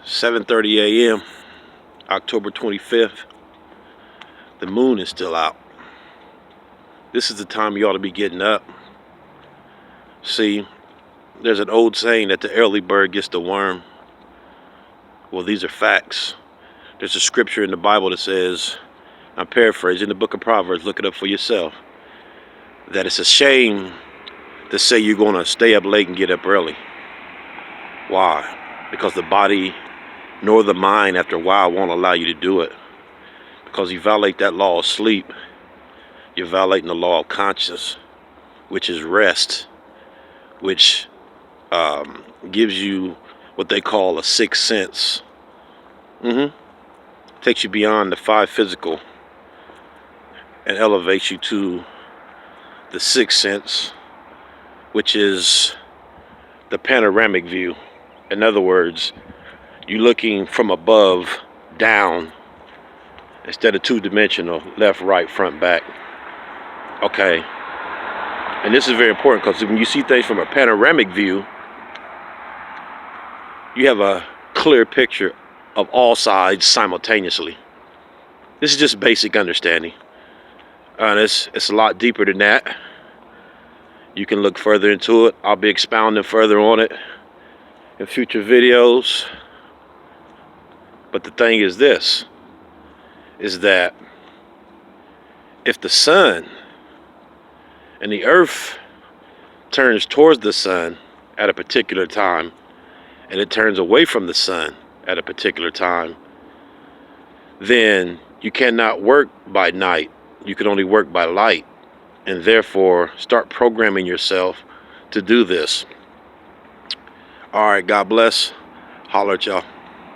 7:30 a.m. October 25th. The moon is still out. This is the time you ought to be getting up. See, there's an old saying that the early bird gets the worm. Well, these are facts. There's a scripture in the Bible that says, I'm paraphrasing, the book of Proverbs, look it up for yourself, that it's a shame to say you're going to stay up late and get up early. Why? Because the body nor the mind after a while won't allow you to do it. Because you violate that law of sleep, you're violating the law of conscience, which is rest, which gives you what they call a sixth sense. Takes you beyond the five physical and elevates you to the sixth sense, which is the panoramic view. In other words, you're looking from above down instead of two-dimensional, left, right, front, back. Okay. And this is very important because when you see things from a panoramic view, you have a clear picture of all sides simultaneously. This is just basic understanding. And it's a lot deeper than that. You can look further into it. I'll be expounding further on it in future videos. But the thing is this, is that if the sun and the earth turns towards the sun at a particular time, and it turns away from the sun at a particular time, then you cannot work by night. You can only work by light. And therefore, start programming yourself to do this. All right, God bless. Holler at y'all.